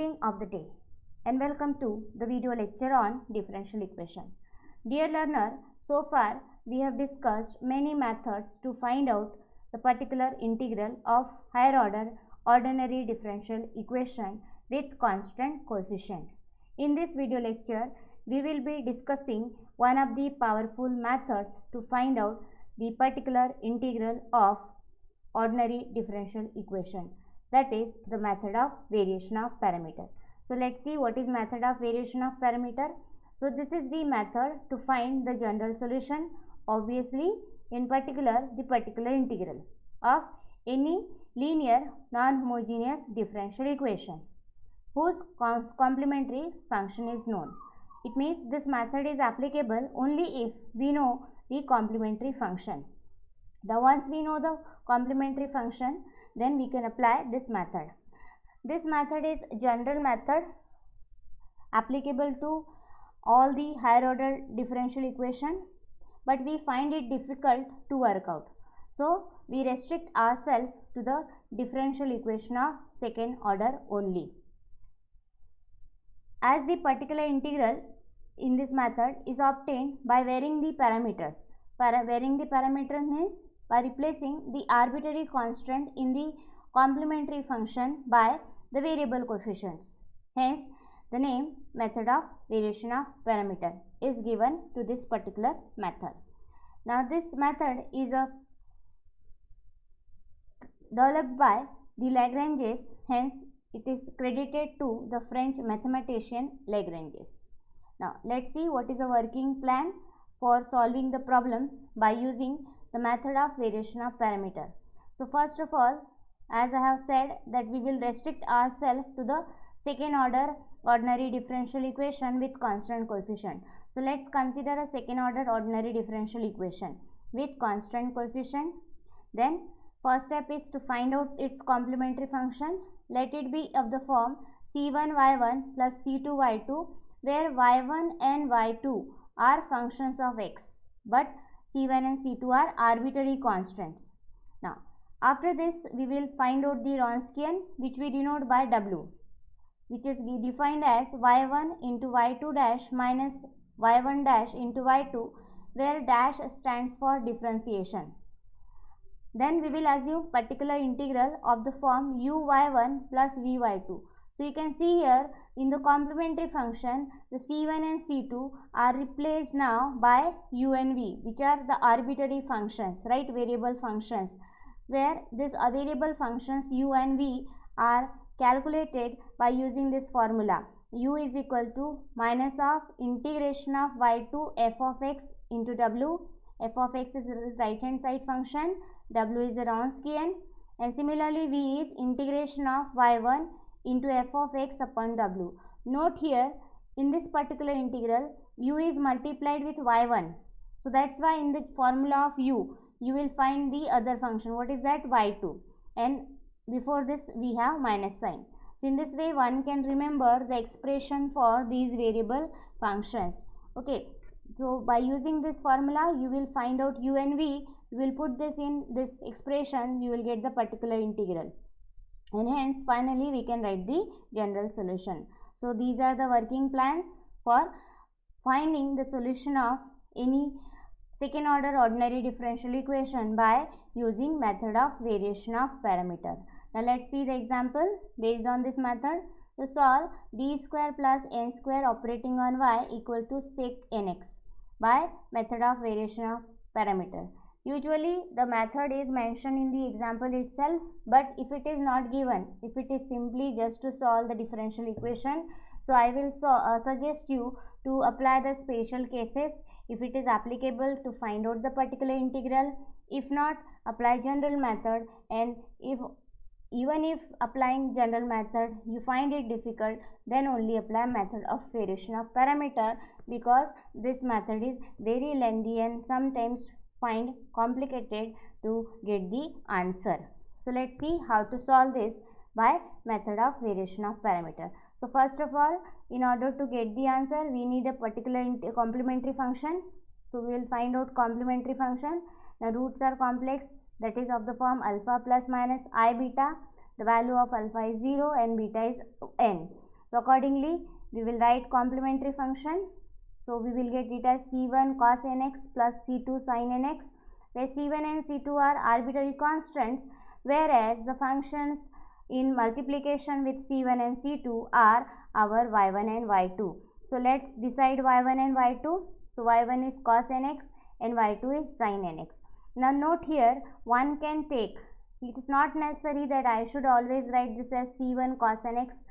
Greeting of the day and welcome to the video lecture on differential equation. Dear learner, so far we have discussed many methods to find out the particular integral of higher order ordinary differential equation with constant coefficient. In this video lecture, we will be discussing one of the powerful methods to find out the particular integral of ordinary differential equation, that is the method of variation of parameter. So let's see what is method of variation of parameter. So this is the method to find the general solution, obviously in particular the particular integral of any linear non-homogeneous differential equation whose complementary function is known. It means this method is applicable only if we know the complementary function. Now once we know the complementary function, then we can apply this method. This method is general method applicable to all the higher order differential equation, but we find it difficult to work out. So we restrict ourselves to the differential equation of second order only. As the particular integral in this method is obtained by varying the parameters. Varying the parameter means by replacing the arbitrary constant in the complementary function by the variable coefficients. Hence, the name method of variation of parameter is given to this particular method. Now, this method is developed by the Lagranges, hence it is credited to the French mathematician Lagranges. Now, let's see what is a working plan for solving the problems by using the method of variation of parameter. So, first of all, as I have said that we will restrict ourselves to the second order ordinary differential equation with constant coefficient. So, let's consider a second order ordinary differential equation with constant coefficient. Then, first step is to find out its complementary function. Let it be of the form c1y1 plus c2y2, where y1 and y2 are functions of x, but c1 and c2 are arbitrary constants. Now, after this, we will find out the Wronskian, which we denote by w, which is defined as y1 into y2 dash minus y1 dash into y2, where dash stands for differentiation. Then we will assume particular integral of the form uy1 plus vy2. So you can see here in the complementary function, the c1 and c2 are replaced now by u and v, which are the arbitrary functions, right, variable functions, where these variable functions u and v are calculated by using this formula. U is equal to minus of integration of y2 f of x into w. F of x is right hand side function, w is a Wronskian, and similarly v is integration of y1 into f of x upon w. Note here, in this particular integral, u is multiplied with y1. So that's why in the formula of u, you will find the other function. What is that? Y2. And before this, we have minus sign. So in this way, one can remember the expression for these variable functions. Okay. So by using this formula, you will find out u and v. You will put this in this expression, you will get the particular integral. And hence finally we can write the general solution. So these are the working plans for finding the solution of any second order ordinary differential equation by using method of variation of parameter. Now let's see the example based on this method. To solve d square plus n square operating on y equal to sec nx by method of variation of parameter. Usually the method is mentioned in the example itself, but if it is not given, if it is simply just to solve the differential equation, so I will suggest you to apply the special cases if it is applicable to find out the particular integral. If not, apply general method, and even if applying general method you find it difficult, then only apply method of variation of parameter, because this method is very lengthy and sometimes find complicated to get the answer. So let's see how to solve this by method of variation of parameter. So first of all, in order to get the answer, we need a particular complementary function. So we will find out complementary function. The roots are complex, that is of the form alpha plus minus I beta. The value of alpha is 0 and beta is n. So accordingly, we will write complementary function. So we will get it as c1 cos nx plus c2 sin nx, where c1 and c2 are arbitrary constants, whereas the functions in multiplication with c1 and c2 are our y1 and y2. So let's decide y1 and y2. So y1 is cos nx and y2 is sin nx. Now note here, one can take, it is not necessary that I should always write this as c1 cos nx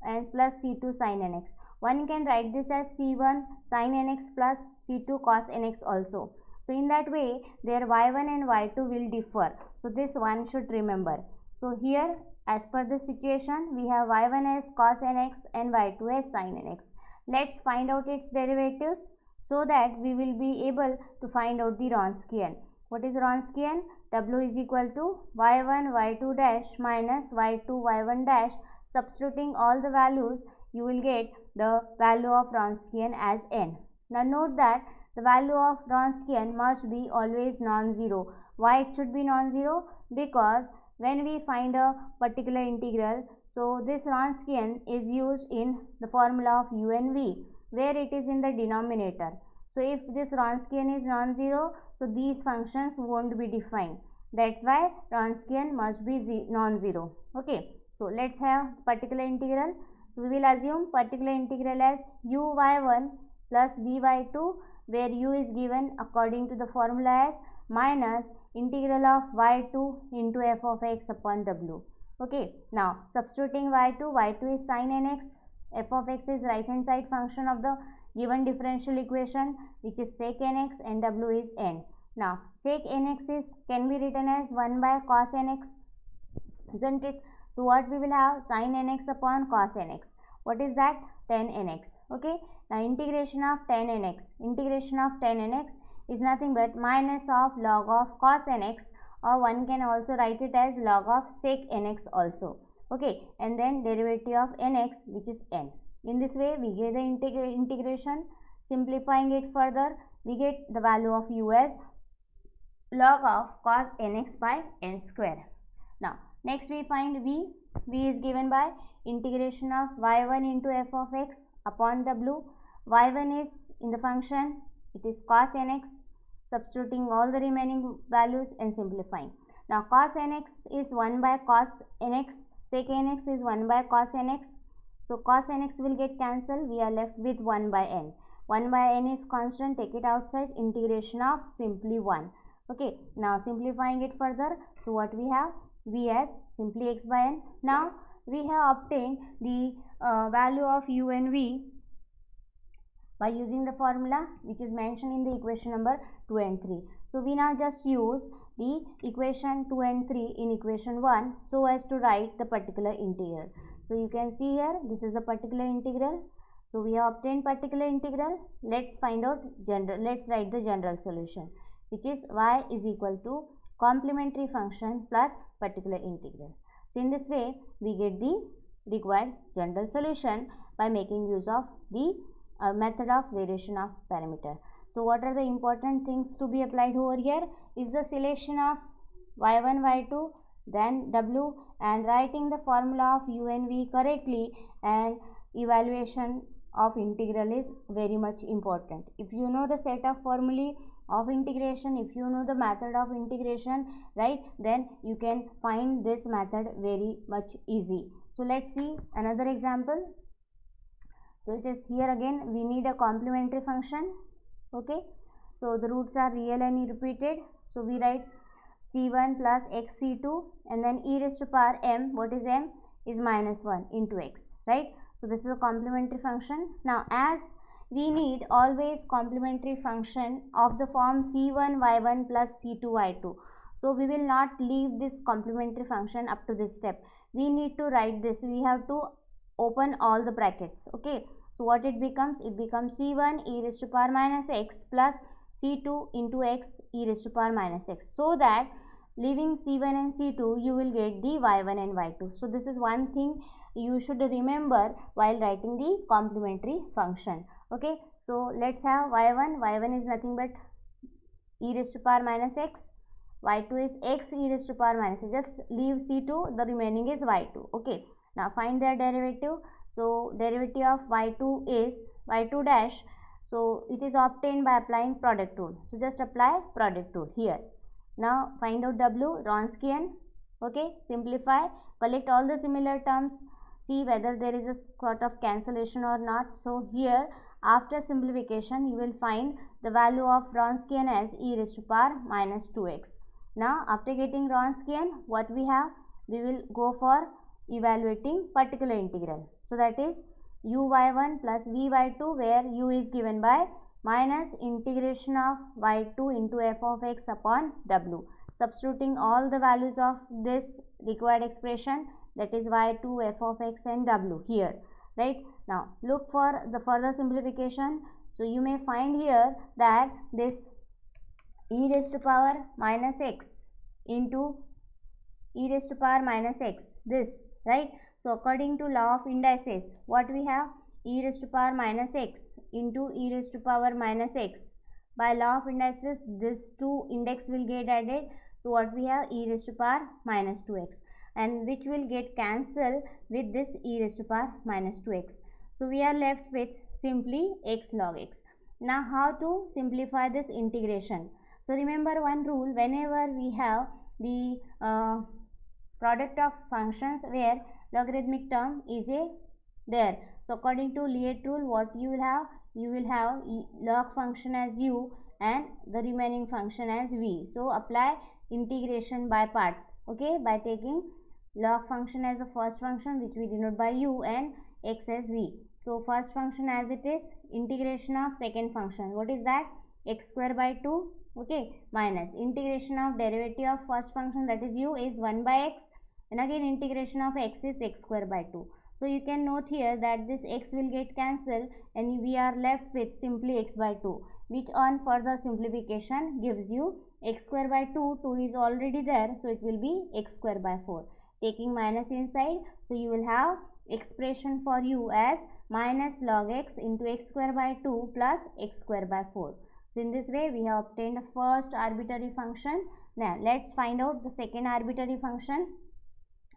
and plus c2 sin nx. One can write this as c1 sin nx plus c2 cos nx also. So in that way, their y1 and y2 will differ. So this one should remember. So here, as per the situation, we have y1 as cos nx and y2 as sin nx. Let's find out its derivatives so that we will be able to find out the Wronskian. What is Wronskian? W is equal to y1 y2 dash minus y2 y1 dash. Substituting all the values, you will get the value of Wronskian as n. Now note that the value of Wronskian must be always non-zero. Why it should be non-zero? Because when we find a particular integral, so this Wronskian is used in the formula of u and v, where it is in the denominator. So if this Wronskian is non-zero, so these functions won't be defined. That's why Wronskian must be non-zero. Okay. So let's have particular integral. So we will assume particular integral as u y1 plus v y2, where u is given according to the formula as minus integral of y2 into f of x upon w. Okay. Now substituting y2 is sin nx, f of x is right hand side function of the given differential equation, which is sec nx, and w is n. Now sec nx can be written as 1 by cos nx, isn't it? So what we will have? Sin nx upon cos nx. What is that? Tan nx. Okay. Now integration of tan nx. Integration of tan nx is nothing but minus of log of cos nx, or one can also write it as log of sec nx also. Okay. And then derivative of nx, which is n. In this way, we get the integration. Simplifying it further, we get the value of u as log of cos nx by n square. Now next we find v. V is given by integration of y1 into f of x upon w. Y1 is in the function, it is cos nx, substituting all the remaining values and simplifying. Now cos nx is 1 by cos nx, sec nx is 1 by cos nx. So cos nx will get cancelled, we are left with 1 by n. 1 by n is constant, take it outside, integration of simply 1. Okay, now simplifying it further, so what we have? V as simply x by n. Now we have obtained the value of u and v by using the formula which is mentioned in the equation number 2 and 3. So we now just use the equation 2 and 3 in equation 1 so as to write the particular integral. So you can see here, this is the particular integral. So we have obtained particular integral. Let's find out let's write the general solution, which is y is equal to complementary function plus particular integral. So in this way, we get the required general solution by making use of the method of variation of parameter. So what are the important things to be applied over here is the selection of y1, y2, then w, and writing the formula of u and v correctly, and evaluation of integral is very much important. If you know the set of formulae of integration, if you know the method of integration, right, then you can find this method very much easy. So let's see another example. So it is here again, we need a complementary function. Okay, so the roots are real and repeated, so we write c1 plus x c2, and then e raised to power m, what is m, is minus 1 into x, right? So this is a complementary function. Now as we need always complementary function of the form c1 y1 plus c2 y2, so we will not leave this complementary function up to this step. We need to write this, we have to open all the brackets. Okay, so what it becomes? It becomes c1 e raised to power minus x plus c2 into x e raised to power minus x, so that leaving c1 and c2 you will get the y1 and y2. So this is one thing you should remember while writing the complementary function. Okay, so let's have y1 is nothing but e raised to power minus x, y2 is x e raised to power minus x, just leave c2, the remaining is y2. Okay, now find their derivative. So derivative of y2 is y2 dash. So it is obtained by applying product rule. So just apply product rule here. Now find out w, Wronskian. Okay, simplify, collect all the similar terms, see whether there is a sort of cancellation or not. So here after simplification you will find the value of Wronskian as e raised to power minus 2x. Now after getting Wronskian, what we have, we will go for evaluating particular integral. So that is uy1 plus vy2, where u is given by minus integration of y2 into f of x upon w. Substituting all the values of this required expression, that is y2, f of x and w here, right? Now look for the further simplification. So you may find here that this e raised to power minus x into e raised to power minus x, this, right? So according to law of indices, what we have, e raised to power minus x into e raised to power minus x. By law of indices, this two index will get added. So what we have, e raised to power minus 2x, and which will get cancelled with this e raised to power minus 2x. So we are left with simply x log x. Now how to simplify this integration? So remember one rule, whenever we have the product of functions where logarithmic term is there. So according to Liet rule, what you will have log function as u and the remaining function as v. So apply integration by parts, okay, by taking log function as a first function, which we denote by u, and x as v. So first function as it is, integration of second function, what is that, x square by 2, okay, minus integration of derivative of first function, that is u, is 1 by x, and again integration of x is x square by 2. So you can note here that this x will get cancelled and we are left with simply x by 2, which on further simplification gives you x square by 2, 2 is already there, so it will be x square by 4. Taking minus inside, so you will have expression for u as minus log x into x square by 2 plus x square by 4. So in this way we have obtained the first arbitrary function. Now let's find out the second arbitrary function,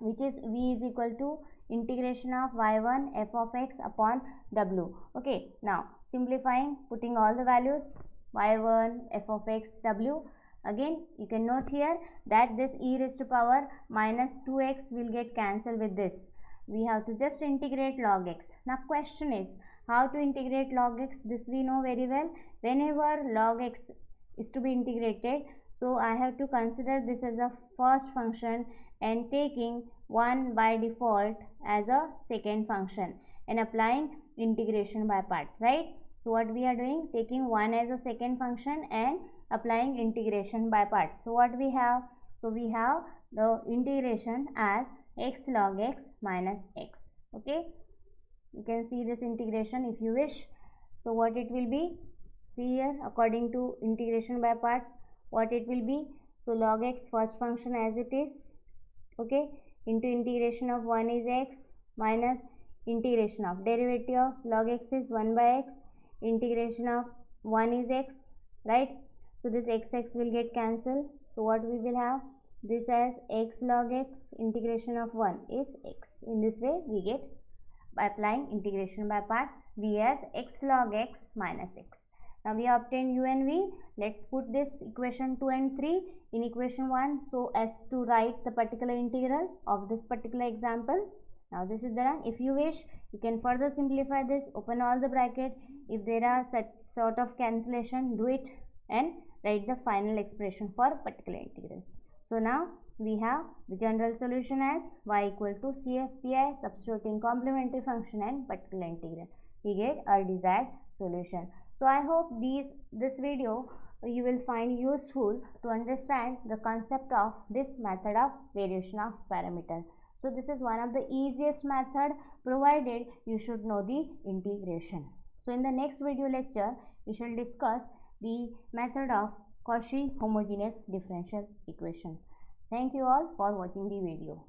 which is v is equal to integration of y1 f of x upon w. Okay, now simplifying, putting all the values, y1 f of x w. Again you can note here that this e raised to power minus 2x will get cancelled with this. We have to just integrate log x. Now question is how to integrate log x. This we know very well. Whenever log x is to be integrated, so I have to consider this as a first function and taking 1 by default as a second function and applying integration by parts, right? So what we are doing, taking 1 as a second function and applying integration by parts. So what we have, so we have the integration as x log x minus x, okay. You can see this integration if you wish. So what it will be, see here, according to integration by parts, what it will be. So log x first function as it is, okay, into integration of 1 is x minus integration of derivative of log x is 1 by x, integration of 1 is x, right? So this x will get cancelled. So what we will have, this as x log x, integration of 1 is x. In this way we get, by applying integration by parts, v as x log x minus x. Now we have obtained u and v. Let's put this equation 2 and 3 in equation 1 so as to write the particular integral of this particular example. Now this is done. If you wish, you can further simplify this, open all the bracket. If there are such sort of cancellation, do it and write the final expression for particular integral. So now we have the general solution as y equal to CF pi, substituting complementary function and particular integral. We get our desired solution. So I hope this video you will find useful to understand the concept of this method of variation of parameter. So this is one of the easiest method, provided you should know the integration. So in the next video lecture, we shall discuss the method of Cauchy homogeneous differential equation. Thank you all for watching the video.